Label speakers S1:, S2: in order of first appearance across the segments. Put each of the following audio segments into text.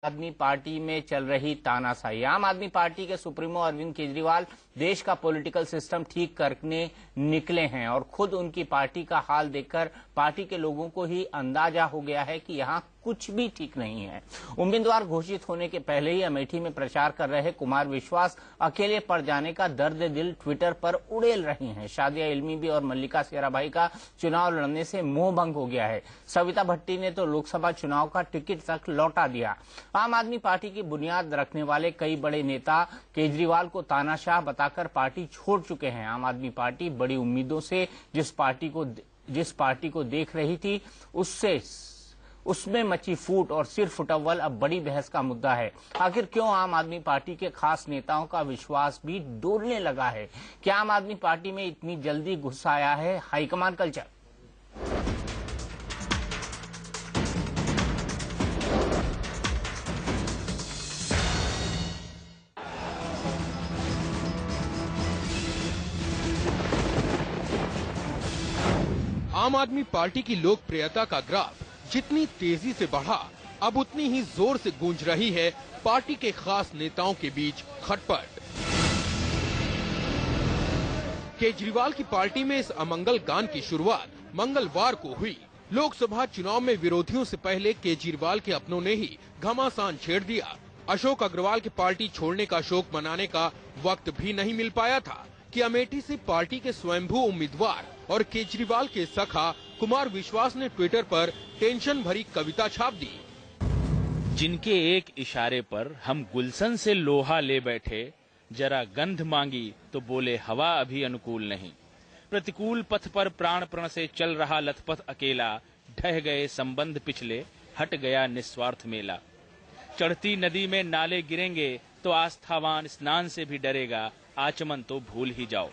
S1: आदमी पार्टी में चल रही तानाशाही। आम आदमी पार्टी के सुप्रीमो अरविंद केजरीवाल देश का पॉलिटिकल सिस्टम ठीक करने निकले हैं और खुद उनकी पार्टी का हाल देखकर पार्टी के लोगों को ही अंदाजा हो गया है कि यहाँ कुछ भी ठीक नहीं है। उम्मीदवार घोषित होने के पहले ही अमेठी में प्रचार कर रहे कुमार विश्वास अकेले पड़ जाने का दर्द दिल ट्विटर पर उड़ेल रही हैं। शादिया इल्मी भी और मल्लिका शेराभाई का चुनाव लड़ने से मोह भंग हो गया है। सविता भट्टी ने तो लोकसभा चुनाव का टिकट तक लौटा दिया। आम आदमी पार्टी की बुनियाद रखने वाले कई बड़े नेता केजरीवाल को तानाशाह बताकर पार्टी छोड़ चुके हैं। आम आदमी पार्टी बड़ी उम्मीदों से जिस पार्टी को देख रही थी उसमें मची फूट और सिर फुटअव्वल अब बड़ी बहस का मुद्दा है। आखिर क्यों आम आदमी पार्टी के खास नेताओं का विश्वास भी डोलने लगा है? क्या आम आदमी पार्टी में इतनी जल्दी घुस आया है हाईकमान कल्चर?
S2: आम आदमी पार्टी की लोकप्रियता का ग्राफ जितनी तेजी से बढ़ा, अब उतनी ही जोर से गूंज रही है पार्टी के खास नेताओं के बीच खटपट। केजरीवाल की पार्टी में इस अमंगल गान की शुरुआत मंगलवार को हुई। लोकसभा चुनाव में विरोधियों से पहले केजरीवाल के अपनों ने ही घमासान छेड़ दिया। अशोक अग्रवाल के पार्टी छोड़ने का शोक मनाने का वक्त भी नहीं मिल पाया था कि अमेठी से पार्टी के स्वयंभू उम्मीदवार और केजरीवाल के सखा कुमार विश्वास ने ट्विटर पर टेंशन भरी कविता छाप दी।
S3: जिनके एक इशारे पर हम गुलशन से लोहा ले बैठे, जरा गंध मांगी तो बोले हवा अभी अनुकूल नहीं। प्रतिकूल पथ पर प्राण प्रण से चल रहा लथपथ अकेला, ढह गए संबंध पिछले, हट गया निस्वार्थ मेला। चढ़ती नदी में नाले गिरेंगे तो आस्थावान स्नान से भी डरेगा, आचमन तो भूल ही जाओ।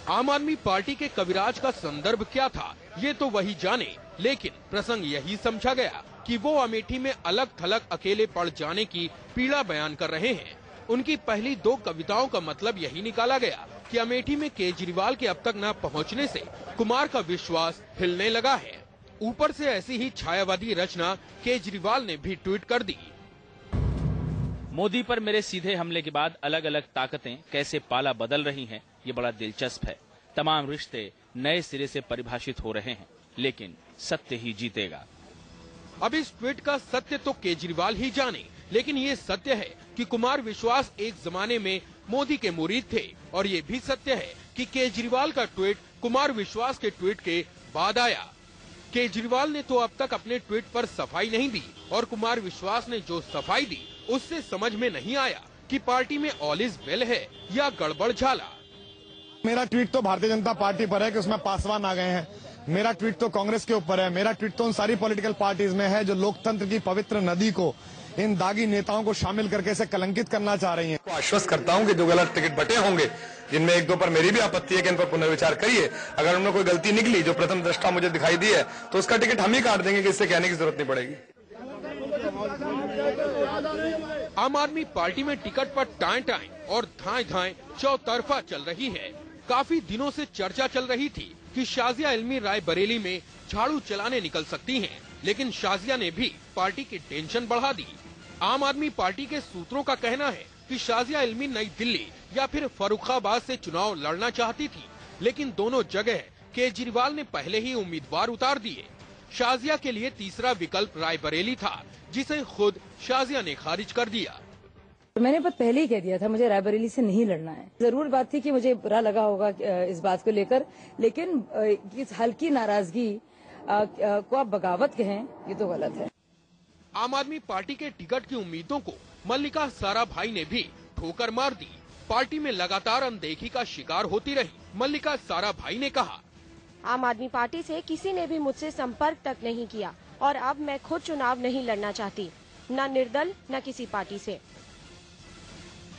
S2: आम आदमी पार्टी के कविराज का संदर्भ क्या था, ये तो वही जाने, लेकिन प्रसंग यही समझा गया कि वो अमेठी में अलग थलग अकेले पड़ जाने की पीड़ा बयान कर रहे हैं। उनकी पहली दो कविताओं का मतलब यही निकाला गया कि अमेठी में केजरीवाल के अब तक न पहुंचने से कुमार का विश्वास हिलने लगा है। ऊपर से ऐसी ही छायावादी रचना केजरीवाल ने भी ट्वीट कर दी।
S3: मोदी पर मेरे सीधे हमले के बाद अलग अलग ताकतें कैसे पाला बदल रही हैं, ये बड़ा दिलचस्प है। तमाम रिश्ते नए सिरे से परिभाषित हो रहे हैं, लेकिन सत्य ही जीतेगा।
S2: अब इस ट्वीट का सत्य तो केजरीवाल ही जाने, लेकिन ये सत्य है कि कुमार विश्वास एक जमाने में मोदी के मुरीद थे, और ये भी सत्य है कि केजरीवाल का ट्वीट कुमार विश्वास के ट्वीट के बाद आया। केजरीवाल ने तो अब तक अपने ट्वीट पर सफाई नहीं दी, और कुमार विश्वास ने जो सफाई दी उससे समझ में नहीं आया कि पार्टी में ऑल इज वेल है या गड़बड़ झाला।
S4: मेरा ट्वीट तो भारतीय जनता पार्टी पर है कि उसमें पासवान आ गए हैं। मेरा ट्वीट तो कांग्रेस के ऊपर है। मेरा ट्वीट तो उन सारी पॉलिटिकल पार्टीज में है जो लोकतंत्र की पवित्र नदी को इन दागी नेताओं को शामिल करके इसे कलंकित करना चाह रही हैं।
S5: आश्वस्त करता हूं कि जो गलत टिकट बटे होंगे, जिनमें एक दो पर मेरी भी आपत्ति है कि इन पर पुनर्विचार करिए। अगर उनमें कोई गलती निकली जो प्रथम दृष्टा मुझे दिखाई दी है, तो उसका टिकट हम ही काट देंगे, कि इससे कहने की जरूरत नहीं पड़ेगी।
S2: आम आदमी पार्टी में टिकट पर टाएं और धाएं चौतरफा चल रही है। काफी दिनों से चर्चा चल रही थी कि शाजिया इल्मी रायबरेली में झाड़ू चलाने निकल सकती हैं, लेकिन शाजिया ने भी पार्टी की टेंशन बढ़ा दी। आम आदमी पार्टी के सूत्रों का कहना है कि शाजिया इल्मी नई दिल्ली या फिर फर्रुखाबाद से चुनाव लड़ना चाहती थी, लेकिन दोनों जगह केजरीवाल ने पहले ही उम्मीदवार उतार दिए। शाजिया के लिए तीसरा विकल्प रायबरेली था, जिसे खुद शाजिया ने खारिज कर दिया।
S6: मैंने पहले ही कह दिया था मुझे रायबरेली से नहीं लड़ना है। जरूर बात थी कि मुझे बुरा लगा होगा इस बात को लेकर, लेकिन इस हल्की नाराजगी को आप बगावत कहें, ये तो गलत है।
S2: आम आदमी पार्टी के टिकट की उम्मीदों को मल्लिका साराभाई ने भी ठोकर मार दी। पार्टी में लगातार अनदेखी का शिकार होती रही। मल्लिका साराभाई ने कहा,
S7: आम आदमी पार्टी से किसी ने भी मुझसे संपर्क तक नहीं किया, और अब मैं खुद चुनाव नहीं लड़ना चाहती, न निर्दल न किसी पार्टी से।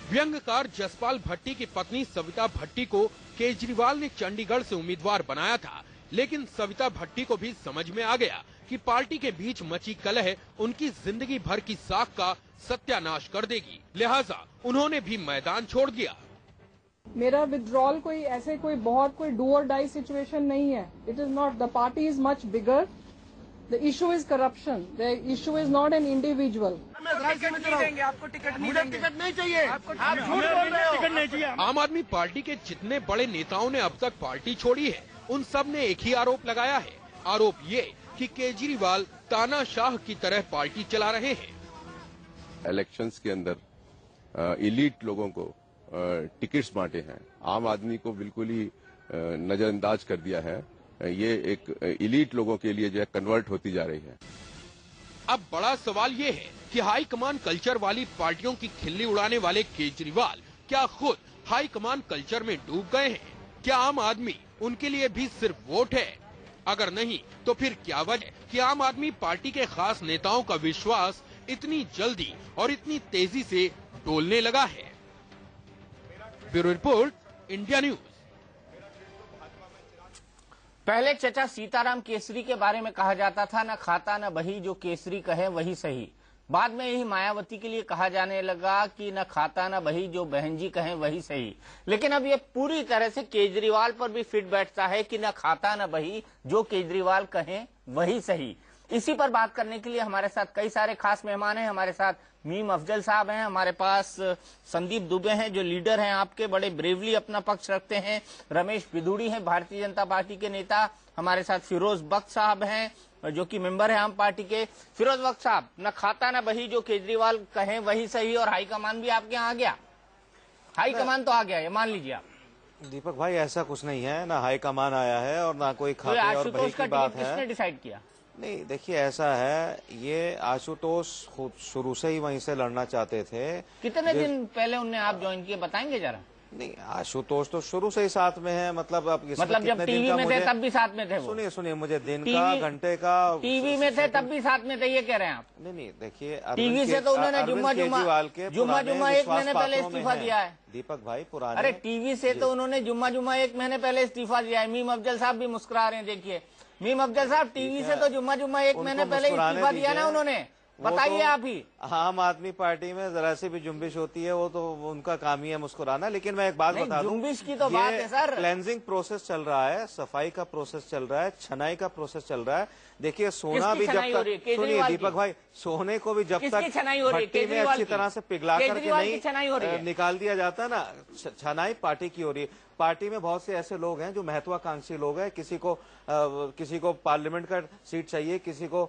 S2: व्यंग्यकार जसपाल भट्टी की पत्नी सविता भट्टी को केजरीवाल ने चंडीगढ़ से उम्मीदवार बनाया था, लेकिन सविता भट्टी को भी समझ में आ गया कि पार्टी के बीच मची कलह उनकी जिंदगी भर की साख का सत्यानाश कर देगी, लिहाजा उन्होंने भी मैदान छोड़ दिया।
S8: मेरा विड्रॉल कोई बहुत डू और डाई सिचुएशन नहीं है। It is not, the party is much bigger The issue is corruption. The issue is not an individual.
S2: आपको टिकट नहीं चाहिए। आप झूठ बोल रहे हो। टिकट नहीं चाहिए। आम आदमी पार्टी के जितने बड़े नेताओं ने अब तक पार्टी छोड़ी है, उन सब ने एक ही आरोप लगाया है। आरोप ये कि केजरीवाल तानाशाह की तरह पार्टी चला रहे हैं।
S9: इलेक्शंस के अंदर इलीट लोगों को टिकट्स बांटे हैं, आम आदमी को बिल्कुल ही नजरअंदाज कर दिया है। ये एक इलीट लोगों के लिए जो है कन्वर्ट होती जा रही है।
S2: अब बड़ा सवाल ये है कि हाईकमान कल्चर वाली पार्टियों की खिल्ली उड़ाने वाले केजरीवाल क्या खुद हाईकमान कल्चर में डूब गए हैं? क्या आम आदमी उनके लिए भी सिर्फ वोट है? अगर नहीं तो फिर क्या वजह कि आम आदमी पार्टी के खास नेताओं का विश्वास इतनी जल्दी और इतनी तेजी से डोलने लगा है? Bureau report, India news.
S1: पहले चचा सीताराम केसरी के बारे में कहा जाता था, न खाता न बही, जो केसरी कहे वही सही। बाद में यही मायावती के लिए कहा जाने लगा कि न खाता न बही, जो बहन जी कहें वही सही। लेकिन अब ये पूरी तरह से केजरीवाल पर भी फिट बैठता है कि न खाता न बही, जो केजरीवाल कहें वही सही। इसी पर बात करने के लिए हमारे साथ कई सारे खास मेहमान हैं। हमारे साथ मीम अफजल साहब हैं, हमारे पास संदीप दुबे हैं जो लीडर हैं आपके, बड़े ब्रेवली अपना पक्ष रखते हैं। रमेश बिधूड़ी हैं भारतीय जनता पार्टी के नेता। हमारे साथ फिरोज बख्श साहब हैं जो कि मेंबर है आम पार्टी के। फिरोज बख्श साहब, न खाता न बही, जो केजरीवाल कहें वही सही, और हाईकमान भी आपके यहाँ आ गया। हाईकमान तो आ गया, ये मान लीजिए आप।
S10: दीपक भाई, ऐसा कुछ नहीं है, ना हाईकमान आया है और ना कोई खाते और बही की बात है।
S1: किसने डिसाइड किया?
S10: नहीं, देखिए ऐसा है, ये आशुतोष खुद शुरू से ही वहीं से लड़ना चाहते थे।
S1: कितने दिन पहले उनने आप ज्वाइन किए, बताएंगे जरा?
S10: नहीं, आशुतोष तो शुरू से ही साथ में है। मतलब अब
S1: जब टीवी में थे तब भी साथ में थे वो?
S10: सुनिए मुझे दिन का, घंटे का,
S1: टीवी में थे तब भी साथ में थे, ये कह रहे हैं आप?
S10: नहीं, देखिए
S1: टीवी से तो उन्होंने जुम्मा एक महीने पहले इस्तीफा दिया है।
S10: दीपक भाई, पुराने,
S1: अरे टीवी से तो उन्होंने जुम्मा एक महीने पहले इस्तीफा दिया है। मीम अफजल साहब भी मुस्कुरा रहे हैं, देखिए। मीम अफजल साहब, टीवी से तो जुम्मा एक महीने पहले इस्तीफा दिया ना उन्होंने, बताइए आप ही।
S10: आम आदमी पार्टी में जरा सी भी जुम्बिश होती है, वो तो उनका काम ही है मुस्कुराना। लेकिन मैं एक बात बता दूं,
S1: जुम्बिश की तो बात है सर।
S10: क्लेंजिंग प्रोसेस चल रहा है, सफाई का प्रोसेस चल रहा है, छनाई का प्रोसेस चल रहा है। देखिए, सोना भी जब तक, सुनिए दीपक भाई, सोने को भी जब तक भट्टी में अच्छी तरह से पिघला करके नहीं निकाल दिया जाता ना, छनाई पार्टी की हो रही है। पार्टी में बहुत से ऐसे लोग हैं जो महत्वाकांक्षी लोग हैं। किसी को पार्लियामेंट का सीट चाहिए, किसी को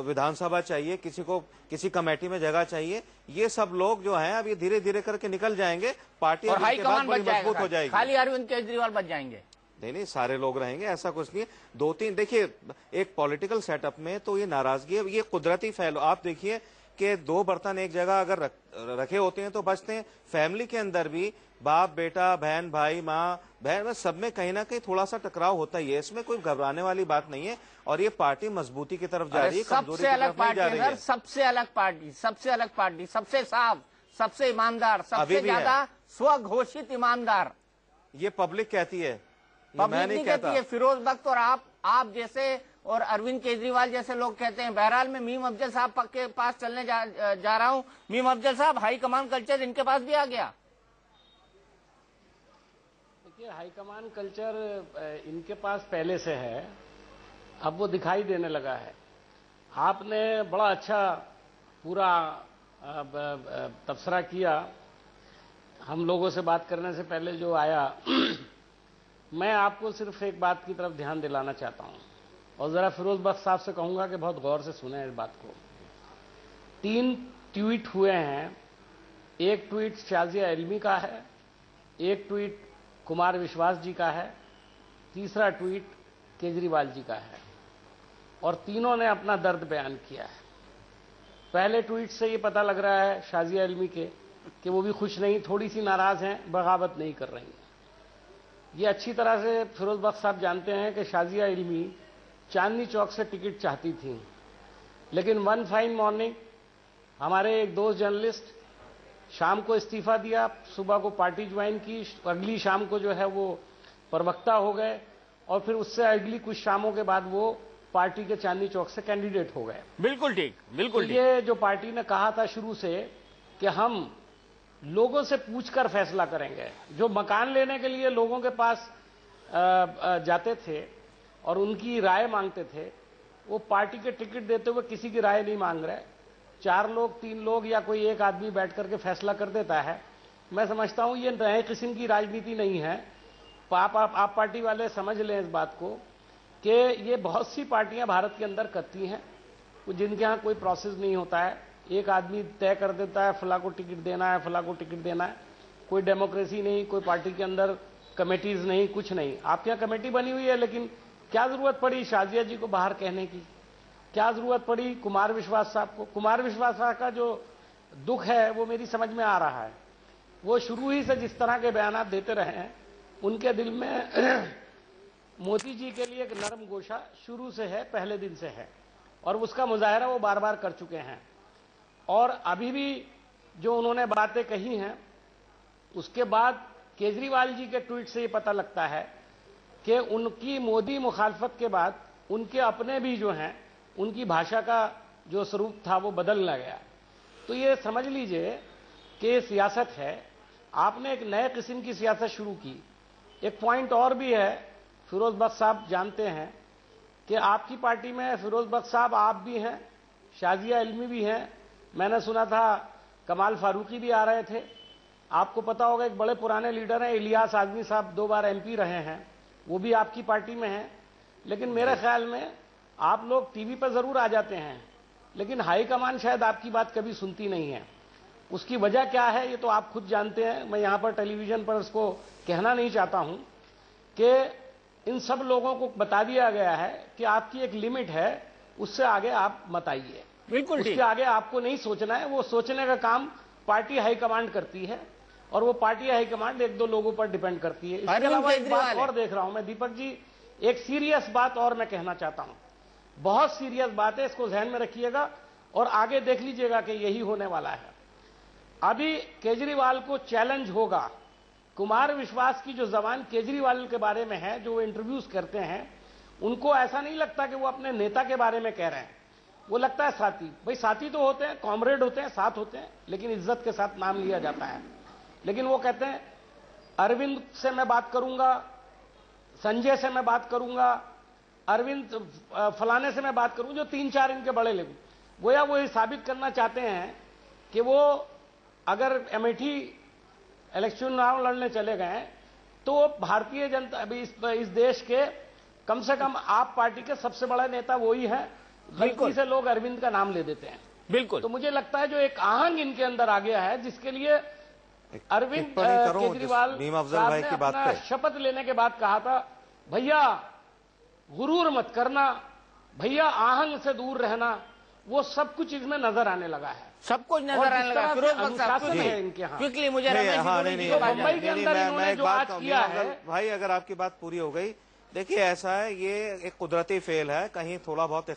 S10: विधानसभा चाहिए, किसी को किसी कमेटी में जगह चाहिए। ये सब लोग जो हैं अब ये धीरे धीरे करके निकल जाएंगे, पार्टी मजबूत हो जाएगी।
S1: खाली अरविंद केजरीवाल बच जाएंगे?
S10: नहीं, सारे लोग रहेंगे, ऐसा कुछ नहीं है। दो तीन, देखिए, एक पॉलिटिकल सेटअप में तो ये नाराजगी है, ये कुदरती फैल। आप देखिए कि दो बर्तन एक जगह अगर रखे होते हैं तो बचते हैं। फैमिली के अंदर भी बाप बेटा, बहन भाई, माँ बहन, सब में कहीं ना कहीं थोड़ा सा टकराव होता ही है। इसमें कोई घबराने वाली बात नहीं है। और ये पार्टी मजबूती की तरफ जा रही है, कमजोरी की तरफ नहीं जा रही है।
S1: सबसे अलग पार्टी, सबसे साफ, सबसे ईमानदार, सबसे ज्यादा स्वघोषित ईमानदार,
S10: ये पब्लिक कहती है,
S1: मैं नहीं कहती है। फिरोज बख्श और आप जैसे और अरविंद केजरीवाल जैसे लोग कहते हैं। बहरहाल मैं मीम अफजल साहब के पास चलने जा रहा हूं। मीम अफजल साहब, हाईकमान कल्चर इनके पास भी आ गया?
S11: देखिए, हाईकमान कल्चर इनके पास पहले से है, अब वो दिखाई देने लगा है। आपने बड़ा अच्छा पूरा तबसरा किया हम लोगों से बात करने से पहले जो आया। मैं आपको सिर्फ एक बात की तरफ ध्यान दिलाना चाहता हूं और जरा फिरोज बख्श साहब से कहूंगा कि बहुत गौर से सुने इस बात को। 3 ट्वीट हुए हैं। एक ट्वीट शाजिया इल्मी का है, एक ट्वीट कुमार विश्वास जी का है, तीसरा ट्वीट केजरीवाल जी का है, और तीनों ने अपना दर्द बयान किया है। पहले ट्वीट से ये पता लग रहा है शाजिया इल्मी के कि वो भी खुश नहीं, थोड़ी सी नाराज हैं, बगावत नहीं कर रही हैं। ये अच्छी तरह से फिरोज बख्श साहब जानते हैं कि शाजिया इल्मी चांदनी चौक से टिकट चाहती थी, लेकिन वन फाइन मॉर्निंग हमारे एक दोस्त जर्नलिस्ट शाम को इस्तीफा दिया, सुबह को पार्टी ज्वाइन की, अगली शाम को जो है वो प्रवक्ता हो गए, और फिर उससे अगली कुछ शामों के बाद वो पार्टी के चांदनी चौक से कैंडिडेट हो गए।
S1: बिल्कुल ठीक, बिल्कुल।
S11: तो ये जो पार्टी ने कहा था शुरू से कि हम लोगों से पूछकर फैसला करेंगे, जो मकान लेने के लिए लोगों के पास जाते थे और उनकी राय मांगते थे, वो पार्टी के टिकट देते हुए किसी की राय नहीं मांग रहे। 4 लोग 3 लोग या कोई एक आदमी बैठ करके फैसला कर देता है। मैं समझता हूं ये नए किस्म की राजनीति नहीं है। आप पार्टी वाले समझ लें इस बात को कि ये बहुत सी पार्टियां भारत के अंदर करती हैं जिनके यहाँ कोई प्रोसेस नहीं होता है। एक आदमी तय कर देता है फला को टिकट देना है, फला को टिकट देना है। कोई डेमोक्रेसी नहीं, कोई पार्टी के अंदर कमेटीज नहीं, कुछ नहीं। आपके यहाँ कमेटी बनी हुई है, लेकिन क्या जरूरत पड़ी शाजिया जी को बाहर कहने की? क्या जरूरत पड़ी कुमार विश्वास साहब को? कुमार विश्वास साहब का जो दुख है वो मेरी समझ में आ रहा है। वो शुरू ही से जिस तरह के बयान देते रहे हैं, उनके दिल में मोदी जी के लिए एक नरम गोशा शुरू से है, पहले दिन से है, और उसका मुजाहरा वो बार बार कर चुके हैं। और अभी भी जो उन्होंने बातें कही हैं, उसके बाद केजरीवाल जी के ट्वीट से ये पता लगता है कि उनकी मोदी मुखालफत के बाद उनके अपने भी जो हैं, उनकी भाषा का जो स्वरूप था वो बदलना गया। तो ये समझ लीजिए कि ये सियासत है। आपने एक नए किस्म की सियासत शुरू की। एक पॉइंट और भी है, फिरोज बख्श साहब जानते हैं कि आपकी पार्टी में फिरोज बख्श साहब आप भी हैं, शाजिया इल्मी भी हैं, मैंने सुना था कमाल फारूकी भी आ रहे थे। आपको पता होगा एक बड़े पुराने लीडर हैं इलियास आजमी साहब, 2 बार एमपी रहे हैं, वो भी आपकी पार्टी में हैं। लेकिन मेरे ख्याल में आप लोग टीवी पर जरूर आ जाते हैं, लेकिन हाईकमान शायद आपकी बात कभी सुनती नहीं है। उसकी वजह क्या है ये तो आप खुद जानते हैं। मैं यहां पर टेलीविजन पर उसको कहना नहीं चाहता हूं कि इन सब लोगों को बता दिया गया है कि आपकी एक लिमिट है, उससे आगे आप मत आइए।
S1: बिल्कुल,
S11: उसके आगे आपको नहीं सोचना है। वो सोचने का काम पार्टी हाईकमांड करती है, और वो पार्टी हाईकमांड 1-2 लोगों पर डिपेंड करती है। इसके अलावा एक बात और देख रहा हूं मैं दीपक जी, एक सीरियस बात और मैं कहना चाहता हूं, बहुत सीरियस बात है, इसको ध्यान में रखिएगा और आगे देख लीजिएगा कि यही होने वाला है। अभी केजरीवाल को चैलेंज होगा। कुमार विश्वास की जो जबान केजरीवाल के बारे में है, जो वो इंटरव्यूज करते हैं, उनको ऐसा नहीं लगता कि वो अपने नेता के बारे में कह रहे हैं, वो लगता है साथी। भाई साथी तो होते हैं, कॉमरेड होते हैं, साथ होते हैं, लेकिन इज्जत के साथ नाम लिया जाता है। लेकिन वो कहते हैं अरविंद से मैं बात करूंगा, संजय से मैं बात करूंगा, अरविंद फलाने से मैं बात करूं, जो 3-4 इनके बड़े लोग, गोया वो ये साबित करना चाहते हैं कि वो अगर अमेठी इलेक्शन चुनाव लड़ने चले गए तो भारतीय जनता अभी इस देश के कम से कम आप पार्टी के सबसे बड़ा नेता वही है। गलती से लोग अरविंद का नाम ले देते हैं।
S1: बिल्कुल।
S11: तो मुझे लगता है जो एक आहंग इनके अंदर आ गया है, जिसके लिए अरविंद केजरीवाल साहब ने अपना शपथ लेने के बाद कहा था, भैया गुरूर मत करना, भैया आहंग से दूर रहना, वो सब कुछ इसमें नजर आने लगा है।
S1: सब कुछ नजर आने लगा।
S11: अनुशासन है इनके यहाँ।
S7: क्विकली मुझे
S11: मुंबई के अंदर इन्होंने जो आज किया है,
S10: भाई अगर आपकी बात पूरी हो गई, देखिए ऐसा है, ये एक कुदरती फेल है। कहीं थोड़ा बहुत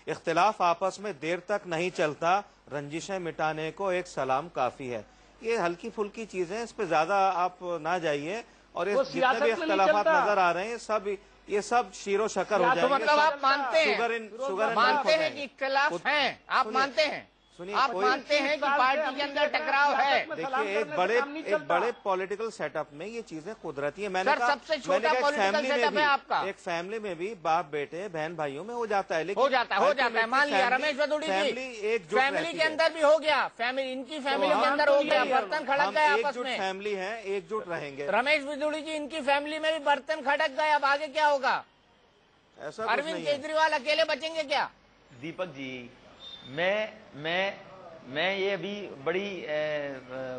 S10: इख्तिलाफ आपस में देर तक नहीं चलता, रंजिशें मिटाने को एक सलाम काफी है। ये हल्की फुल्की चीजें, इस पे ज्यादा आप ना जाइए। और ये जितने भी इख्तिलाफात नजर आ रहे हैं ये सब शीरो शकर हो जाएंगे।
S1: मतलब आप मानते हैं, मानते हैं कि इख्तिलाफ हैं, आप मानते हैं, आप मानते हैं कि पार्टी के अंदर टकराव है।
S10: देखिए एक बड़े पॉलिटिकल सेटअप में ये चीजें कुदरती है। मैंने कहा
S1: सबसे छोटा पॉलिटिकल सेटअप है आपका।
S10: एक फैमिली में भी बाप बेटे बहन भाइयों में हो जाता है, लेकिन
S1: हो जाता है। मान लिया रमेश भदौड़ी जी, फैमिली के अंदर भी हो गया, फैमिली इनकी फैमिली के अंदर हो गया, बर्तन खड़क गए आपस में।
S10: फैमिली है, एकजुट रहेंगे।
S1: रमेश भदौड़ी जी, इनकी फैमिली में भी बर्तन खड़क गए, अब आगे क्या होगा?
S10: ऐसा
S1: अरविंद केजरीवाल अकेले बचेंगे क्या?
S12: दीपक जी, मैं ये अभी बड़ी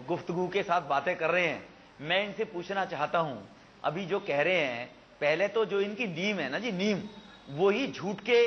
S12: गुफ्तगू के साथ बातें कर रहे हैं। मैं इनसे पूछना चाहता हूं, अभी जो कह रहे हैं, पहले तो जो इनकी नीम है ना जी, नीम वो ही झूठ के,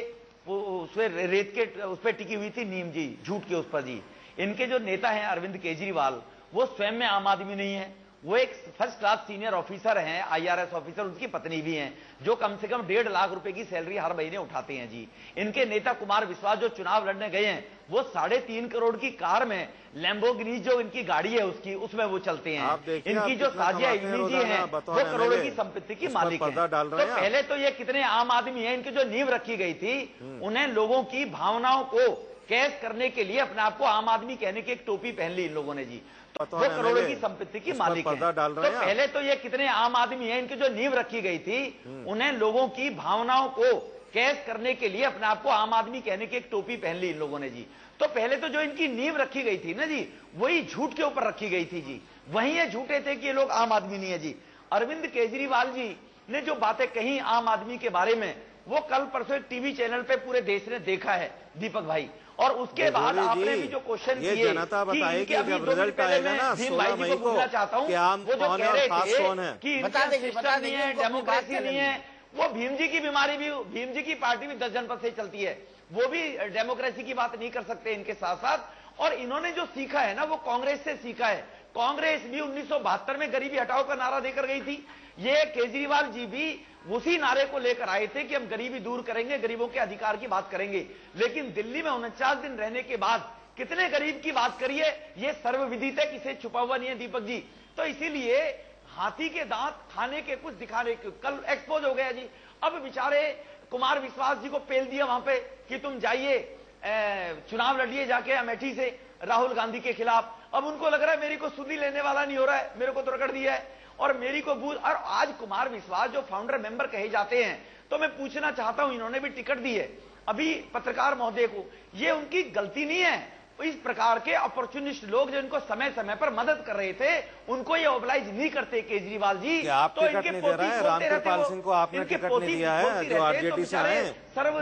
S12: वो उसमें रेत के उस पर टिकी हुई थी नीम जी, झूठ के उस पर जी। इनके जो नेता हैं अरविंद केजरीवाल, वो स्वयं में आम आदमी नहीं है, वो एक फर्स्ट क्लास सीनियर ऑफिसर हैं, IRS ऑफिसर, उनकी पत्नी भी हैं, जो कम से कम 1.5 लाख रुपए की सैलरी हर महीने उठाते हैं जी। इनके नेता कुमार विश्वास जो चुनाव लड़ने गए हैं, वो 3.5 करोड़ की कार में, लैम्बोर्गिनी जो इनकी गाड़ी है उसमें वो चलते हैं। इनकी जो साजिया इल्मी जी हैं, वो करोड़ों की संपत्ति की मालिक है। तो पहले तो ये कितने आम आदमी है, इनकी जो नींव रखी गई थी, उन्हें लोगों की भावनाओं को कैश करने के लिए अपने आप को आम आदमी कहने की एक टोपी पहन ली इन लोगों ने जी। तो वो करोड़ों की संपत्ति की मालिक है। तो पहले तो ये कितने आम आदमी हैं, इनकी जो नींव रखी गई थी, उन्हें लोगों की भावनाओं को कैश करने के लिए अपने आप को आम आदमी कहने की एक टोपी पहन ली इन लोगों ने जी। तो पहले तो जो इनकी नींव रखी गई थी ना जी, वही झूठ के ऊपर रखी गई थी जी। वही ये झूठे थे कि ये लोग आम आदमी नहीं है जी। अरविंद केजरीवाल जी ने जो बातें कही आम आदमी के बारे में, वो कल परसों एक टीवी चैनल पे पूरे देश ने देखा है दीपक भाई। और उसके बाद आपने भी जो क्वेश्चन किए,
S10: जनता बताए कि जब रिजल्ट आएगा ना 16 मई को कि आम कौन है और खास कौन है,
S12: डेमोक्रेसी नहीं है। वो भीम जी की बीमारी भी, भीम जी की पार्टी भी 10 जनपद से चलती है, वो भी डेमोक्रेसी की बात नहीं कर सकते इनके साथ साथ। और इन्होंने जो सीखा है ना, वो कांग्रेस से सीखा है। कांग्रेस भी 1972 में गरीबी हटाओ का नारा देकर गई थी। ये केजरीवाल जी भी उसी नारे को लेकर आए थे कि हम गरीबी दूर करेंगे, गरीबों के अधिकार की बात करेंगे। लेकिन दिल्ली में 49 दिन रहने के बाद कितने गरीब की बात करिए, ये सर्वविदित है, किसे छुपा हुआ नहीं है दीपक जी। तो इसीलिए हाथी के दांत खाने के कुछ दिखाने के, कल एक्सपोज हो गया जी। अब बेचारे कुमार विश्वास जी को पेल दिया वहां पे कि तुम जाइए चुनाव लड़िए जाके अमेठी से राहुल गांधी के खिलाफ। अब उनको लग रहा है मेरी को सुधी लेने वाला नहीं हो रहा है, मेरे को तो रगड़ दिया है और मेरी को बूझ। और आज कुमार विश्वास जो फाउंडर मेंबर कहे जाते हैं, तो मैं पूछना चाहता हूं, इन्होंने भी टिकट दी है अभी पत्रकार महोदय को, ये उनकी गलती नहीं है। इस प्रकार के अपॉर्चुनिस्ट लोग जो इनको समय समय पर मदद कर रहे थे, उनको ये ओबलाइज नहीं करते केजरीवाल जी।
S10: आप तो टिकट नहीं दे रहे हैं, रामकृपाल सिंह को आपने टिकट नहीं दिया है, जो आरजेडी से आए,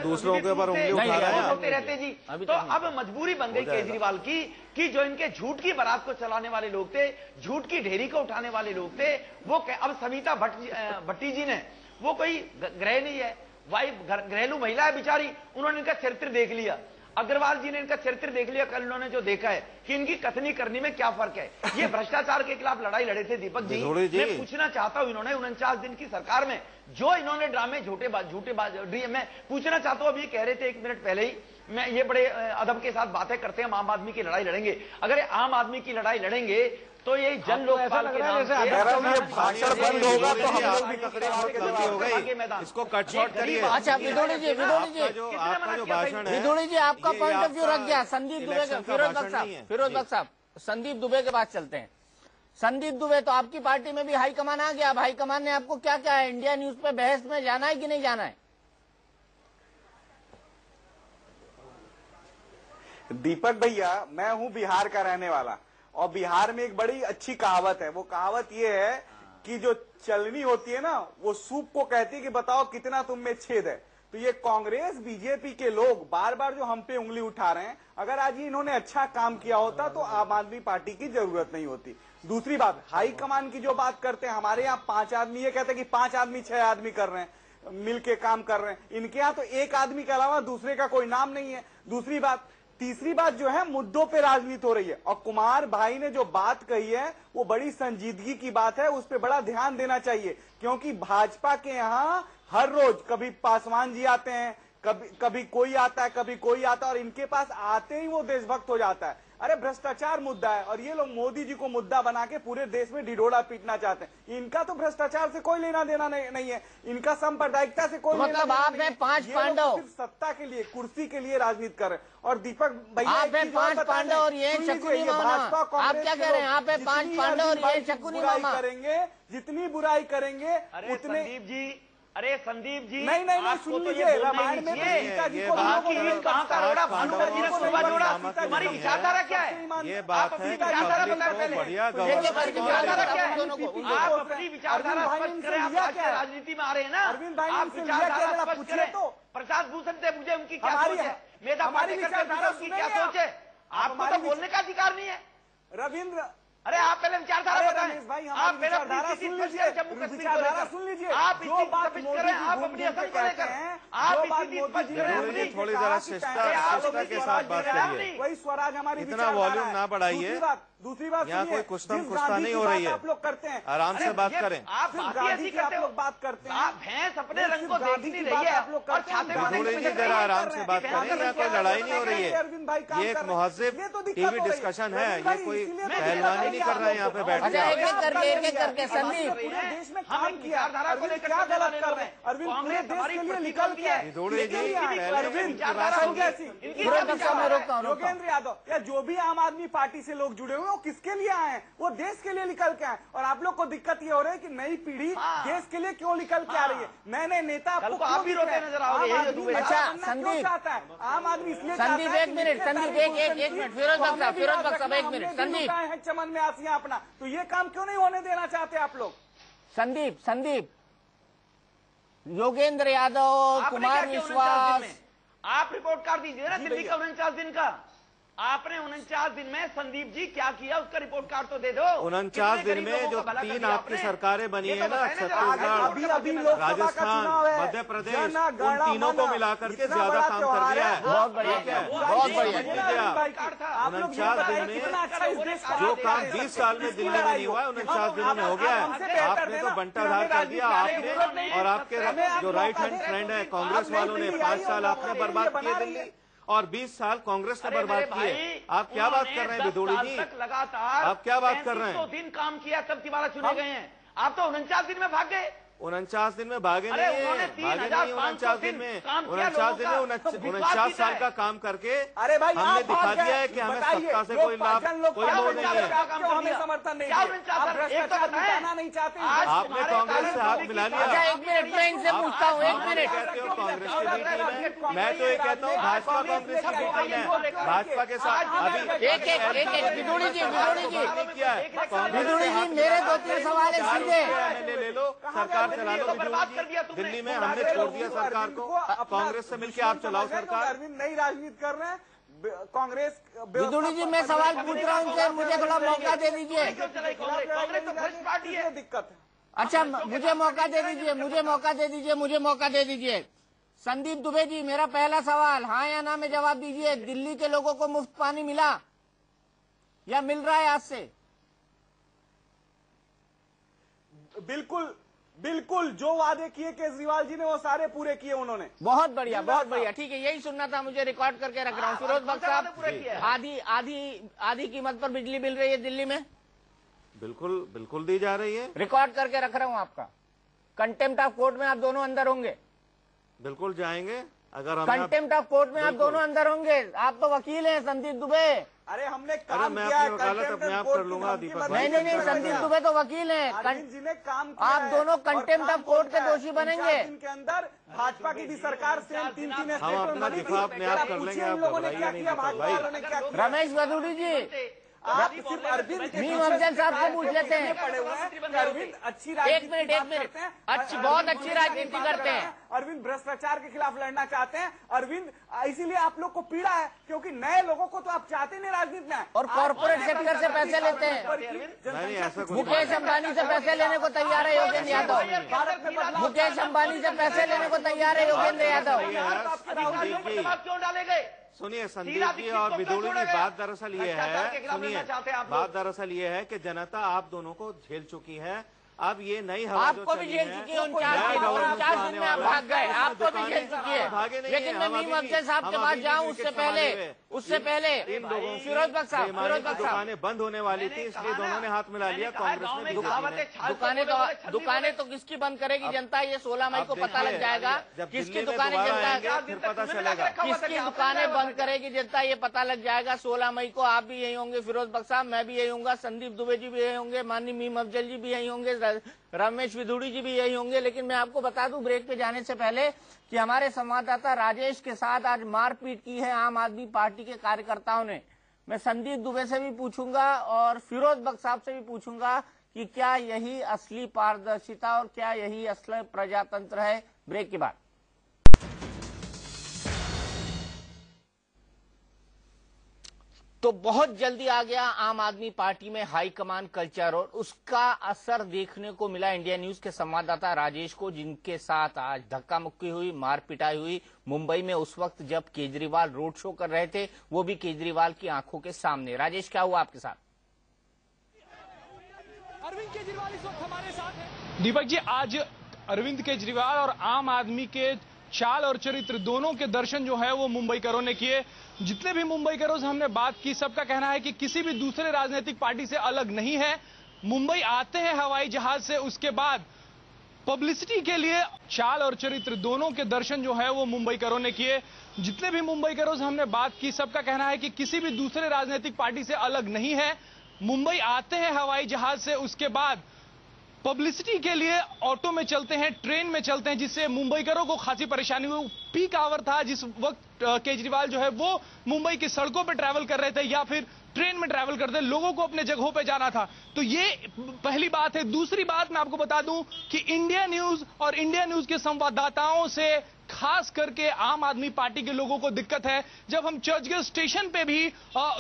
S10: दूसरों के ऊपर उंगली उठा रहे हैं
S12: होते रहते जी। तो अब मजबूरी बन गई केजरीवाल की कि जो इनके झूठ की बारात को चलाने वाले लोग थे, झूठ की ढेरी को उठाने वाले लोग थे, वो अब सविता भट्टी जी ने, वो कोई ग्रह नहीं है, वाइफ घरेलू महिला है बेचारी, उन्होंने इनका चरित्र देख लिया। अग्रवाल जी ने इनका चरित्र देख लिया, कल उन्होंने जो देखा है कि इनकी कथनी करनी में क्या फर्क है। ये भ्रष्टाचार के खिलाफ लड़ाई लड़े थे दीपक जी। मैं पूछना चाहता हूं, इन्होंने 49 दिन की सरकार में जो इन्होंने ड्रामे झूठे मैं पूछना चाहता हूं, अब ये कह रहे थे 1 मिनट पहले ही, मैं ये बड़े अदब के साथ बातें करते हैं, हम आम आदमी की लड़ाई लड़ेंगे। अगर आम आदमी की लड़ाई लड़ेंगे तो ये जन लोकपाल के नाम से
S10: भाषण बंद होगा तो हम लोग भी तकरीर हो गई, इसको कट शॉर्ट करिए।
S1: अच्छा विदोड़ी जी,
S10: आपका जो भाषण है,
S1: विदोड़ी जी आपका पॉइंट ऑफ व्यू रख गया। संदीप दुबे का, फिरोज बख्श साहब, संदीप दुबे के पास चलते हैं। संदीप दुबे, तो आपकी पार्टी में भी हाईकमान आ गया, अब हाईकमान ने आपको क्या क्या है, इंडिया न्यूज पे बहस में जाना है कि नहीं जाना है?
S13: दीपक भैया, मैं हूं बिहार का रहने वाला, और बिहार में एक बड़ी अच्छी कहावत है। वो कहावत ये है कि जो चलनी होती है ना, वो सूप को कहती है कि बताओ कितना तुम में छेद है। तो ये कांग्रेस बीजेपी के लोग बार बार जो हम पे उंगली उठा रहे हैं, अगर आज इन्होंने अच्छा काम किया होता तो आम आदमी पार्टी की जरूरत नहीं होती। दूसरी बात, हाईकमान की जो बात करते हैं, हमारे यहाँ 5 आदमी, ये कहते हैं कि 5 आदमी 6 आदमी कर रहे हैं, मिलके काम कर रहे हैं। इनके यहाँ तो एक आदमी के अलावा दूसरे का कोई नाम नहीं है। दूसरी बात, तीसरी बात जो है, मुद्दों पे राजनीति हो रही है, और कुमार भाई ने जो बात कही है वो बड़ी संजीदगी की बात है, उस पे बड़ा ध्यान देना चाहिए। क्योंकि भाजपा के यहाँ हर रोज कभी पासवान जी आते हैं, कभी कोई आता है, कभी कोई आता है, और इनके पास आते ही वो देशभक्त हो जाता है। अरे भ्रष्टाचार मुद्दा है, और ये लोग मोदी जी को मुद्दा बना के पूरे देश में ढिढोरा पीटना चाहते हैं। इनका तो भ्रष्टाचार से कोई लेना देना नहीं है, इनका सांप्रदायिकता से कोई
S1: मतलब आप में 5 पांडव
S13: सिर्फ सत्ता के लिए, कुर्सी के लिए राजनीति कर रहे हैं। और दीपक भैया,
S1: आप में 5 पांडव और ये शकुनी मामा, आप क्या कह रहे हैं? आप में 5 पांडव और ये शकुनी मामा
S13: करेंगे, जितनी बुराई करेंगे उतने।
S12: संदीप जी, अरे संदीप जी,
S13: नहीं सुन लीजिए, रामायण में सीता जी को
S12: तुम्हारी विचारधारा क्या है?
S10: ये बात है, बढ़िया
S12: आप अपनी विचारधारा स्पष्ट करें। आप आज के राजनीति में आ रहे हैं ना, आप विचारधारा स्पष्ट करें। प्रसाद भूषण से मुझे उनकी क्या सोच है, मेधा पाटेकर की क्या सोच है? आपको तो बोलने का अधिकार नहीं है
S13: रविंद्र।
S12: अरे आप पहले विचारधारा बताएं,
S13: आप विचारधारा सुन लीजिए, विचारधारा सुन लीजिए।
S12: आप जो बात करें, आप अपनी असम को लेकर आप
S10: थोड़ी जरा शिष्टता के साथ बात करिए,
S13: वही स्वराज हमारी,
S10: इतना वॉल्यूम ना बढ़ाइए।
S13: दूसरी बात,
S10: यहाँ कोई कुश्तम कुश्ता नहीं हो रही है,
S13: आप लोग करते हैं,
S10: आराम से बात करें।
S12: आप गांधी की आप लोग
S13: बात करते हैं,
S12: आप भैंस अपने रंग को देख नहीं रही है, और छाते
S10: जरा आराम से बात करें, यहाँ कोई लड़ाई नहीं हो रही है, ये एक मुहज़्ज़ब टीवी डिस्कशन है, ये कोई पहलवानी नहीं कर रहे हैं यहाँ पे बैठ
S1: के। एक एक करके संदीप,
S13: पूरे देश में काम किया, अरविंद क्या गलत कर रहे हैं? अरविंद पूरे देश के लिए निकल के अरविंद, योगेंद्र यादव या जो भी आम आदमी पार्टी से लोग जुड़े हुए लोग किसके लिए आए हैं? वो देश के लिए निकल के आए। और आप लोग को दिक्कत ये हो रही है कि नई पीढ़ी देश के लिए क्यों निकल के आ रही है? नए नए नेता आपको
S12: आप भी रोते नजर आओगे।
S13: अच्छा संदीप चाहता है, आम आदमी इसलिए
S1: संदीप एक मिनट, संदीप एक मिनट, फिरोज बख्श साहब एक मिनट, संदीप
S13: है चमन में आसियां अपना, तो ये काम क्यों नहीं होने देना चाहते आप लोग?
S1: संदीप योगेंद्र यादव, कुमार विश्वास,
S12: आप रिपोर्ट कार्ड दीजिए ना दिल्ली का 49 दिन का। आपने 49 दिन में संदीप जी क्या किया उसका रिपोर्ट कार्ड तो दे दो।
S10: 49 दिन में जो 3 आपकी सरकारें बनी है ना, छत्तीसगढ़, राजस्थान, मध्य प्रदेश, उन तीनों को मिलाकर के ज्यादा काम कर दिया है।
S1: बहुत बढ़िया, बहुत बढ़िया।
S10: 49 दिन में जो काम 20 साल में दिल्ली में नहीं हुआ है 49 दिनों में हो गया है। आपने तो बंटाधार कर दिया, आपने और आपके जो राइट हैंड फ्रेंड है कांग्रेस वालों ने 5 साल आपने बर्बाद किए दिल्ली और 20 साल कांग्रेस ने बर्बाद किए। आप क्या बात कर रहे हैं विदोड़ी जी?
S12: लगातार
S10: आप क्या बात कर रहे हैं?
S12: 300 दिन काम किया तब तिवारा चुने गए हैं। आप तो 49 दिन में भाग गए।
S10: 49 दिन में भागे नहीं है, 49 दिन में 49 साल का काम करके
S13: अरे भाई
S10: हमने दिखा दिया है कि हमें सत्ता से कोई लाभ कोई मोह नहीं है।
S13: हमें समर्थन नहीं नहीं चाहते।
S10: आपने कांग्रेस से हाथ मिला लिया।
S1: अच्छा एक मिनट, मैं इनसे पूछता हूँ, एक मिनट।
S10: कहते हो कांग्रेस के बी टीम है, मैं तो ये कहता हूँ भाजपा कांग्रेस की बी टीम है। भाजपा के साथ अभी
S1: एक विदोड़ी जी मेरे 2-3 सवाल है सीधे।
S10: ले लो, सरकार चला लो। दिल्ली में हमने छोड़ दिया सरकार को, कांग्रेस से मिलकर आप चलाओ सरकार।
S13: अरविंद नई राजनीति कर रहे हैं कांग्रेस।
S1: विदोड़ी जी मैं सवाल पूछ रहा हूँ उनसे, मुझे थोड़ा मौका दे दीजिए।
S12: कांग्रेस तो भ्रष्ट पार्टी है।
S13: दिक्कत है।
S1: अच्छा मुझे मौका दे दीजिए। संदीप दुबे जी मेरा पहला सवाल हाँ या ना में जवाब दीजिए। दिल्ली के लोगों को मुफ्त पानी मिला या मिल रहा है आज से?
S13: बिल्कुल जो वादे किए केजरीवाल जी ने वो सारे पूरे किए उन्होंने।
S1: बहुत बढ़िया, ठीक है, यही सुनना था मुझे, रिकॉर्ड करके रख रहा हूँ। फिरोज बख्श साहब, आधी कीमत पर बिजली मिल रही है दिल्ली में?
S10: बिल्कुल दी जा रही है।
S1: रिकॉर्ड करके रख रहा हूँ आपका। कंटेम्प्ट ऑफ कोर्ट में आप दोनों अंदर होंगे?
S10: बिल्कुल जाएंगे। अगर
S1: कंटेम्प्ट ऑफ कोर्ट में आप दोनों अंदर होंगे? आप तो वकील हैं संदीप दुबे।
S13: अरे हमने काम
S10: मैं
S13: किया,
S10: वकालत अपने आप कर लूंगा दीपक।
S1: नहीं, संदीप दुबे तो वकील हैं।
S13: जी ने काम किया।
S1: आप दोनों कंटेम्प्ट ऑफ कोर्ट के दोषी बनेंगे।
S13: इनके अंदर भाजपा की भी सरकार से 3-3
S10: हम अपना दिफा अपने आप कर लेंगे। आप घबराइए नहीं भाई।
S1: रमेश वधूड़ी जी
S13: आप सिर्फ अरविंद
S1: मीम अफजल साहब को पूछ लेते हैं।
S13: पड़े हुए हैं अरविंद अच्छी
S1: एक मिनट बहुत अच्छी राजनीति करते हैं।
S13: अरविंद भ्रष्टाचार के खिलाफ लड़ना चाहते हैं। अरविंद इसीलिए आप लोग को पीड़ा है क्योंकि नए लोगों को तो आप चाहते नहीं राजनीति में।
S1: और कॉर्पोरेट सेक्टर से पैसे लेते हैं। मुकेश अंबानी से पैसे लेने को तैयार है योगेंद्र यादव। मुकेश अंबानी से पैसे लेने को तैयार है योगेंद्र यादव।
S12: क्यों डाले गए?
S10: सुनिए संदीप जी और विदोड़ी जी, बात दरअसल ये है कि जनता आप दोनों को झेल चुकी है। अब ये नई हवा
S1: आपको भी झेल चुकी है। 49 दिन में आप भाग गए, आपको भी झेल चुकी है। लेकिन मैं मीम अफजल साहब के पास जाऊं उससे पहले फिरोज बख्श साहब
S10: दुकानें बंद होने वाली थी, इसलिए दोनों ने हाथ मिला लिया। कांग्रेस ने
S1: दुकानें तो किसकी बंद करेगी जनता? ये 16 मई को पता लग जाएगा किसकी दुकानें जनता
S10: फिर पता चलेगा
S1: किसकी दुकानें बंद करेगी जनता, ये पता लग जाएगा 16 मई को। आप भी यही होंगे फिरोज बख्श साहब, मैं भी यही होऊंगा, संदीप दुबे जी भी यही होंगे, माननीय मीम अफजल जी भी यही होंगे, रमेश विदुड़ी जी भी यही होंगे। लेकिन मैं आपको बता दूं ब्रेक पे जाने से पहले कि हमारे संवाददाता राजेश के साथ आज मारपीट की है आम आदमी पार्टी के कार्यकर्ताओं ने। मैं संदीप दुबे से भी पूछूंगा और फिरोज बख्श साहब से भी पूछूंगा कि क्या यही असली पारदर्शिता और क्या यही असली प्रजातंत्र है। ब्रेक के बाद तो बहुत जल्दी आ गया आम आदमी पार्टी में हाईकमान कल्चर और उसका असर देखने को मिला इंडिया न्यूज के संवाददाता राजेश को, जिनके साथ आज धक्का मुक्की हुई, मार पिटाई हुई मुंबई में उस वक्त जब केजरीवाल रोड शो कर रहे थे, वो भी केजरीवाल की आंखों के सामने। राजेश क्या हुआ आपके साथ?
S14: अरविंद केजरीवाल इस वक्त हमारे साथ है। दीपक जी, आज अरविंद केजरीवाल और आम आदमी के चाल और चरित्र दोनों के दर्शन जो है वो मुंबईकरों ने किए। जितने भी मुंबईकरों से हमने बात की, सबका कहना है कि किसी भी दूसरे राजनीतिक पार्टी से अलग नहीं है। मुंबई आते हैं हवाई जहाज से, उसके बाद पब्लिसिटी के लिए चाल और चरित्र दोनों के दर्शन जो है वो मुंबईकरों ने किए। जितने भी मुंबईकरों से हमने बात की, सबका कहना है कि किसी भी दूसरे राजनीतिक पार्टी से अलग नहीं है। मुंबई आते हैं हवाई जहाज से, उसके बाद पब्लिसिटी के लिए ऑटो में चलते हैं, ट्रेन में चलते हैं, जिससे मुंबईकरों को खासी परेशानी हुई। पीक आवर था जिस वक्त केजरीवाल जो है वो मुंबई की सड़कों पे ट्रैवल कर रहे थे या फिर ट्रेन में ट्रैवल करते, लोगों को अपने जगहों पे जाना था। तो ये पहली बात है। दूसरी बात मैं आपको बता दूं कि इंडिया न्यूज और इंडिया न्यूज के संवाददाताओं से खास करके आम आदमी पार्टी के लोगों को दिक्कत है। जब हम चर्चगेट स्टेशन पे भी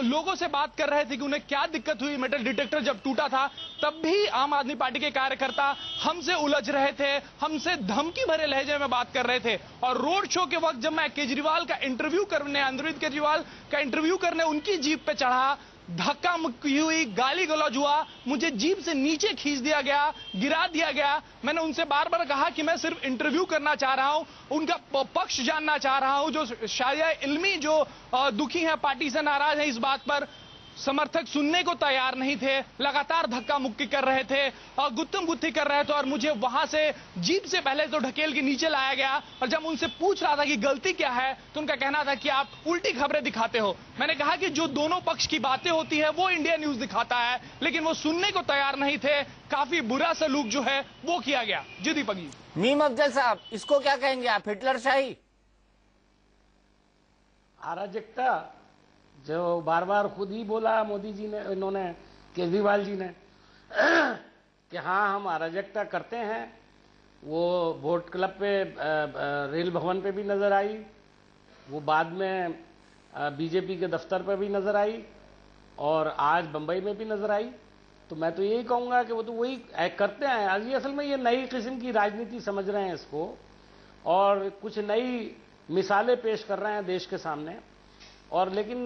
S14: लोगों से बात कर रहे थे कि उन्हें क्या दिक्कत हुई, मेटल डिटेक्टर जब टूटा था, तब भी आम आदमी पार्टी के कार्यकर्ता हमसे उलझ रहे थे, हमसे धमकी भरे लहजे में बात कर रहे थे। और रोड शो के वक्त जब मैं केजरीवाल का इंटरव्यू करने, अरविंद केजरीवाल का इंटरव्यू करने उनकी जीप पे चढ़ा, धक्का मुक्की हुई, गाली गलौज हुआ, मुझे जीप से नीचे खींच दिया गया, गिरा दिया गया। मैंने उनसे बार बार कहा कि मैं सिर्फ इंटरव्यू करना चाह रहा हूं, उनका पक्ष जानना चाह रहा हूं। जो शाजिया इल्मी जो दुखी हैं, पार्टी से नाराज हैं, इस बात पर समर्थक सुनने को तैयार नहीं थे, लगातार धक्का मुक्की कर रहे थे और गुत्थम गुत्थी कर रहे थे। और मुझे वहां से जीप से पहले तो ढकेल के नीचे लाया गया और जब उनसे पूछ रहा था कि गलती क्या है तो उनका कहना था कि आप उल्टी खबरें दिखाते हो। मैंने कहा कि जो दोनों पक्ष की बातें होती है वो इंडिया न्यूज दिखाता है, लेकिन वो सुनने को तैयार नहीं थे। काफी बुरा सलूक जो है वो किया गया। जी दीपक जी।
S1: मीम अफजल साहब, इसको क्या कहेंगे आप, हिटलरशाही?
S11: अराजकता जो बार बार खुद ही बोला मोदी जी ने, इन्होंने केजरीवाल जी ने कि हाँ हम अराजकता करते हैं। वो वोट क्लब पे रेल भवन पे भी नजर आई, वो बाद में बीजेपी के दफ्तर पे भी नजर आई और आज बंबई में भी नजर आई। तो मैं तो यही कहूंगा कि वो तो वही करते हैं। आज ये असल में ये नई किस्म की राजनीति समझ रहे हैं इसको और कुछ नई मिसालें पेश कर रहे हैं देश के सामने। और लेकिन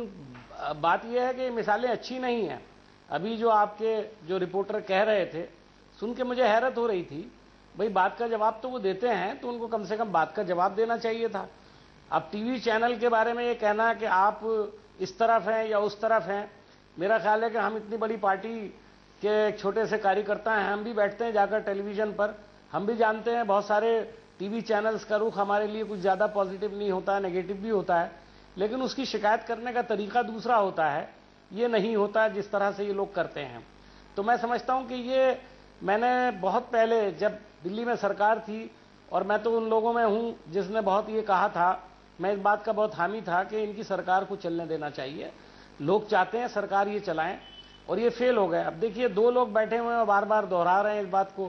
S11: बात यह है कि मिसालें अच्छी नहीं हैं। अभी जो आपके जो रिपोर्टर कह रहे थे सुन के मुझे हैरत हो रही थी। भाई बात का जवाब तो वो देते हैं तो उनको कम से कम बात का जवाब देना चाहिए था। अब टीवी चैनल के बारे में ये कहना है कि आप इस तरफ हैं या उस तरफ हैं, मेरा ख्याल है कि हम इतनी बड़ी पार्टी के एक छोटे से कार्यकर्ता हैं, हम भी बैठते हैं जाकर टेलीविजन पर, हम भी जानते हैं बहुत सारे टीवी चैनल्स का रुख हमारे लिए कुछ ज़्यादा पॉजिटिव नहीं होता है, नेगेटिव भी होता है, लेकिन उसकी शिकायत करने का तरीका दूसरा होता है। ये नहीं होता जिस तरह से ये लोग करते हैं। तो मैं समझता हूं कि ये मैंने बहुत पहले जब दिल्ली में सरकार थी और मैं तो उन लोगों में हूं जिसने बहुत ये कहा था, मैं इस बात का बहुत हामी था कि इनकी सरकार को चलने देना चाहिए। लोग चाहते हैं सरकार ये चलाएं और ये फेल हो गए। अब देखिए दो लोग बैठे हुए हैं बार बार दोहरा रहे हैं इस बात को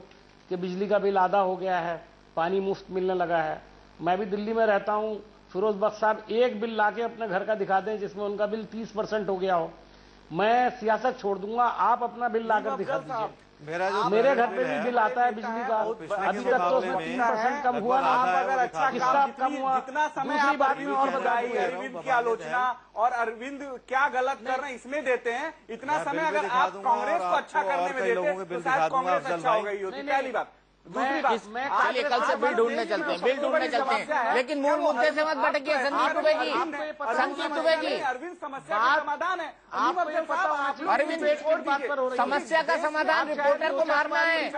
S11: कि बिजली का बिल आधा हो गया है, पानी मुफ्त मिलने लगा है। मैं भी दिल्ली में रहता हूं, फिरोज बख्श साहब एक बिल लाके अपने घर का दिखा दें जिसमें उनका बिल 30% हो गया हो, मैं सियासत छोड़ दूंगा, आप अपना बिल लाकर दिखा दीजिए। मेरे घर पे भी बिल आता है बिजली का, अभी तक तो 3% कम हुआ ना।
S13: आप अगर अच्छा काम
S11: कम हुआ,
S13: जितना समय
S11: दूसरी बात में और
S13: बताइए, अरविंद की आलोचना और अरविंद क्या गलत कर रहे हैं इसमें देते हैं, इतना समय अगर आप कांग्रेस को अच्छा करने में देते तो शायद कांग्रेस अच्छा हो गई होती। पहली बात। दूसरी बात,
S1: चलिए कल से बिल ढूंढने चलते हैं, बिल ढूंढने चलते हैं, लेकिन मूल मुद्दे से मत भटकिए। संदीप दुबे जी, संदीप दुबे जी,
S13: अरविंद समस्या का समाधान है।
S1: अरविंद समस्या का समाधान रिपोर्टर को मारना है,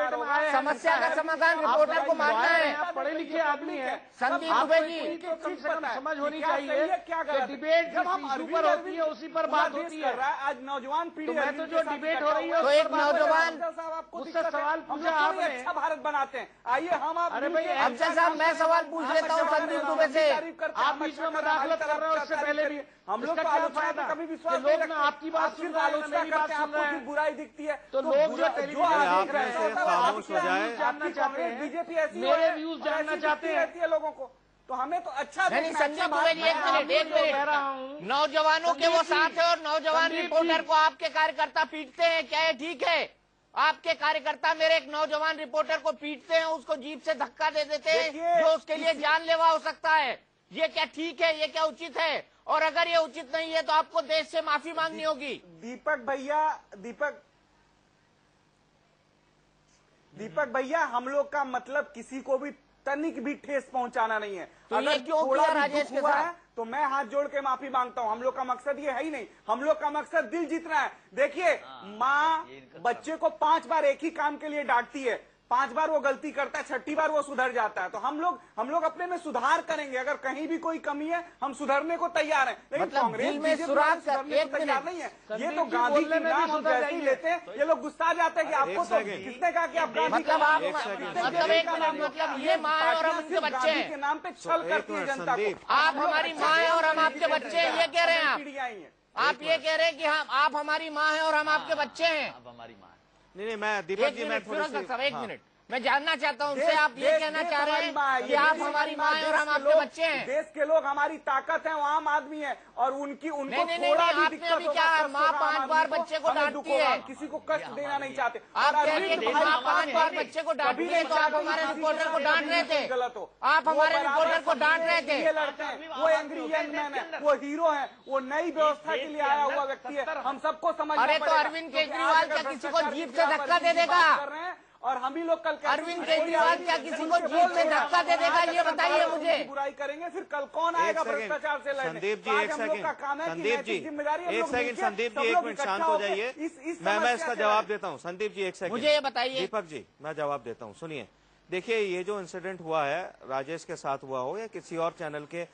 S1: समस्या का समाधान रिपोर्टर को मारना है।
S11: पढ़े लिखे आदमी है
S1: संदीप दुबे जी,
S11: समझ होनी चाहिए कि डिबेट जिस इशू पर होती है उसी पर बात होती है।
S13: आज नौजवान पीढ़ी
S11: मैं तो जो डिबेट हो रही है
S1: तो एक नौजवान
S11: उससे सवाल पूछा आपने,
S13: अच्छा भारत बनाते हैं। आइए हम आप
S11: अरे भाई
S1: अफजल साहब मैं सवाल पूछ लेता हूँ संदीप दुबे से।
S11: आप बीच में मुदाखलत कर रहे हो, उससे पहले भी
S13: हम लोग का आलोचना पे कभी विश्वास नहीं रखते।
S11: आपकी बात सुन रहे हैं, मेरी बात सुन रहे हैं,
S13: बुराई दिखती है
S11: तो लोग जो टेलीविजन देख रहे हैं
S10: खामोश हो जाए,
S11: जानना चाहते हैं,
S13: बीजेपी ऐसी
S11: मेरे व्यूज जानना चाहते हैं
S13: लोगों को, तो हमें तो अच्छा
S1: नहीं। संदीप दुबे जी एक मिनट, नौजवानों के वो साथ है और नौजवान रिपोर्टर को आपके कार्यकर्ता पीटते हैं, क्या ये ठीक है? आपके कार्यकर्ता मेरे एक नौजवान रिपोर्टर को पीटते हैं, उसको जीप से धक्का दे देते हैं जो उसके लिए जानलेवा हो सकता है। ये क्या ठीक है? ये क्या उचित है? और अगर ये उचित नहीं है तो आपको देश से माफी मांगनी होगी।
S13: दीपक भैया हम लोग का मतलब किसी को भी तनिक भी ठेस पहुंचाना नहीं है।
S1: तो
S13: अगर
S1: ये क्यों
S13: थोड़ा
S1: किया
S13: भी
S1: राजेश
S13: दुख
S1: के
S13: हुआ
S1: साथ?
S13: है तो मैं हाथ जोड़ के माफी मांगता हूं। हम लोग का मकसद ये है ही नहीं, हम लोग का मकसद दिल जीतना है। देखिए माँ बच्चे को 5 बार एक ही काम के लिए डांटती है 5 बार वो गलती करता है, 6ठी बार वो सुधर जाता है। तो हम लोग अपने में सुधार करेंगे। अगर कहीं भी कोई कमी है हम सुधरने को तैयार हैं, लेकिन कांग्रेस में सुधरने को तैयार नहीं है। ये तो गांधी के नाम हम जैसे ही लेते हैं ये लोग गुस्सा जाते हैं कि आपको तो किसने कहा कि आप गांधी
S1: ये माँ है और हम उनके बच्चे हैं
S13: के नाम पे छल करती है जनता को।
S1: आप हमारी माँ है और हम आपके बच्चे हैं, ये कह रहे हैं आप ये कह रहे हैं कि हम आप हमारी माँ है और हम आपके बच्चे हैं।
S12: अब हमारी माँ
S10: नहीं मैं दीपक जी मैं
S1: एक मिनट मैं जानना चाहता हूँ उनसे, आप ये कहना चाह रहे हैं कि आप हमारी माँ हैं और हम आपके बच्चे हैं।
S13: देश के लोग हमारी ताकत है, वो आम आदमी है और उनको
S1: नहीं, आपने अभी क्या माँ 5 बार बच्चे को डांटती है,
S13: किसी को कष्ट देना नहीं चाहते।
S1: आप कह रही है कि माँ 5 बार बच्चे को डांटती है, तो आप हमारे रिपोर्टर को डांट रहे थे,
S13: गलत हो
S1: आप हमारे रिपोर्टर को डांट रहे थे।
S13: ये लड़ते हैं, वो एंग्री यंग मैन है, वो हीरो है, वो नई व्यवस्था के लिए आया हुआ व्यक्ति है, हम सबको समझ।
S1: अरे तो अरविंद केजरीवाल क्या किसी को जीप से धक्का दे देगा?
S13: और हम ही लोग कल
S1: अरविंद केजरीवाल क्या किसी को जीप से धक्का दे देगा? ये बताइए मुझे।
S13: बुराई करेंगे फिर कल कौन आएगा भ्रष्टाचार से लड़ने?
S10: संदीप जी एक सेकंड, संदीप जी 1 मिनट शांत हो जाइए, मैं इसका जवाब देता हूँ। संदीप जी 1 सेकंड,
S1: मुझे ये बताइए।
S10: दीपक जी मैं जवाब देता हूँ, सुनिए। देखिए ये जो इंसिडेंट हुआ है राजेश के साथ हुआ हो या किसी और चैनल के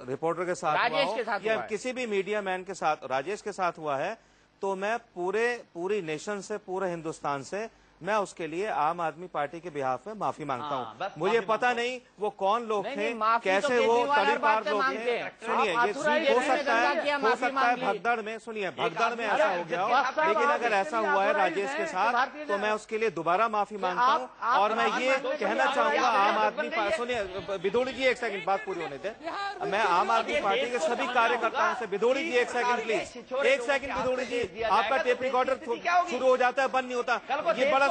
S10: रिपोर्टर के साथ हुआ हो या किसी भी मीडिया मैन के साथ, राजेश के साथ हुआ है, तो मैं पूरी नेशन से, पूरे हिंदुस्तान से मैं उसके लिए आम आदमी पार्टी के बिहाफ में माफी मांगता हूँ। मुझे पता नहीं वो कौन लोग थे, कैसे वो तड़ीपार लोग थे। सुनिए ये हो सकता है भगदड़ में, सुनिए भगदड़ में ऐसा हो गया हो, लेकिन अगर ऐसा हुआ है राजेश के साथ तो मैं उसके लिए दोबारा माफी मांगता हूँ। और मैं ये कहना चाहूंगा आम आदमी पार्टी, सुनिए बिदोड़ी जी 1 सेकंड बात पूरी होने दे। मैं आम आदमी पार्टी के सभी कार्यकर्ताओं से, बिदोड़ी जी 1 सेकंड प्लीज, 1 सेकंड बिदोड़ी जी, आपका टेप रिकॉर्डर शुरू हो जाता है बंद नहीं होता। ये बड़ा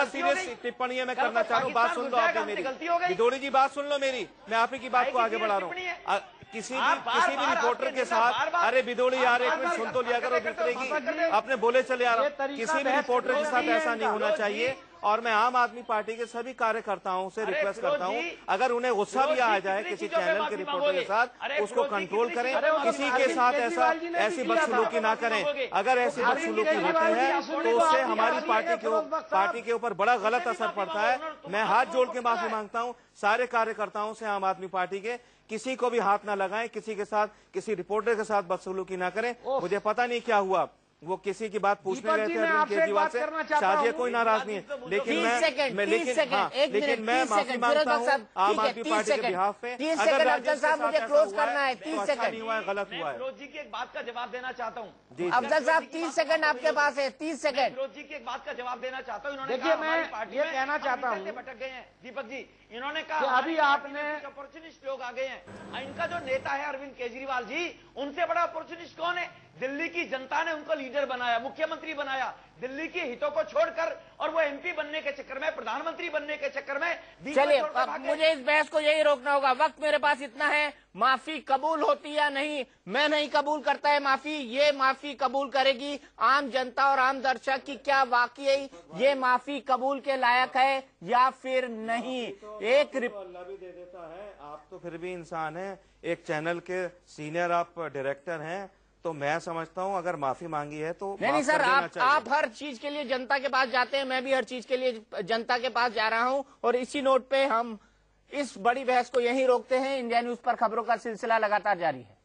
S10: सीरियस टिप्पणी है मैं करना चाह रहा हूँ, बात सुन लो आपने मेरी। बिदोड़ी जी बात सुन लो मेरी, मैं आप ही की बात को आगे बढ़ा रहा हूँ। किसी भी रिपोर्टर के साथ, अरे बिदोड़ी यार 1 मिनट सुन तो लिया करो दूसरे की, आपने बोले चले आ रहा। किसी भी रिपोर्टर के साथ ऐसा नहीं होना चाहिए। और मैं आम आदमी पार्टी के सभी कार्यकर्ताओं से रिक्वेस्ट करता हूं, अगर उन्हें गुस्सा भी आ जाए किसी चैनल के रिपोर्टर के साथ, उसको कंट्रोल करें, किसी के साथ ऐसी बदसलूकी ना करें। अगर ऐसी बदसलूकी होती है तो उससे हमारी पार्टी के ऊपर बड़ा गलत असर पड़ता है। मैं हाथ जोड़ के माफी मांगता हूं सारे कार्यकर्ताओं से, आम आदमी पार्टी के, किसी को भी हाथ ना लगाएं, किसी के साथ, किसी रिपोर्टर के साथ बदसलूकी ना करें। मुझे पता नहीं क्या हुआ, वो किसी की बात पूछने गए थे अरविंद केजरीवाल से, शायद कोई नाराज नहीं है, लेकिन मैं माफी मांगता हूँ आम आदमी पार्टी के बिहाफ पे। अगर
S1: अफजल साहब मुझे क्लोज करना है, 30 सेकंड
S10: नहीं हुआ है, गलत हुआ है।
S12: फिरोज जी की एक बात का जवाब देना चाहता हूँ।
S1: अफजल साहब 30 सेकंड आपके पास है, 30 सेकंड।
S12: फिरोज जी की एक बात का जवाब देना चाहता हूँ।
S11: देखिए मैं ये कहना चाहता हूँ,
S12: भटक गए हैं दीपक जी, इन्होंने कहा
S11: अभी आपने
S12: अपॉर्चुनिस्ट लोग आ गए हैं। इनका जो नेता है अरविंद केजरीवाल जी, उनसे बड़ा अपॉर्चुनिस्ट कौन है? दिल्ली की जनता ने उनको लीडर बनाया, मुख्यमंत्री बनाया, दिल्ली के हितों को छोड़कर, और वो एमपी बनने के चक्कर में, प्रधानमंत्री बनने के चक्कर में।
S1: चलिए मुझे इस बहस को यही रोकना होगा, वक्त मेरे पास इतना है। माफी कबूल होती या नहीं, मैं नहीं कबूल करता है माफी। ये माफी कबूल करेगी आम जनता और आम दर्शक की क्या वाकई ये माफी कबूल के लायक है या फिर नहीं। एक
S10: अल्लाह भी दे देता है, आप तो फिर भी इंसान हैं, एक चैनल के सीनियर आप डायरेक्टर हैं, तो मैं समझता हूं अगर माफी मांगी है तो
S1: नहीं सर, आप हर चीज के लिए जनता के पास जाते हैं, मैं भी हर चीज के लिए जनता के पास जा रहा हूं। और इसी नोट पे हम इस बड़ी बहस को यहीं रोकते हैं। इंडिया न्यूज पर खबरों का सिलसिला लगातार जारी है।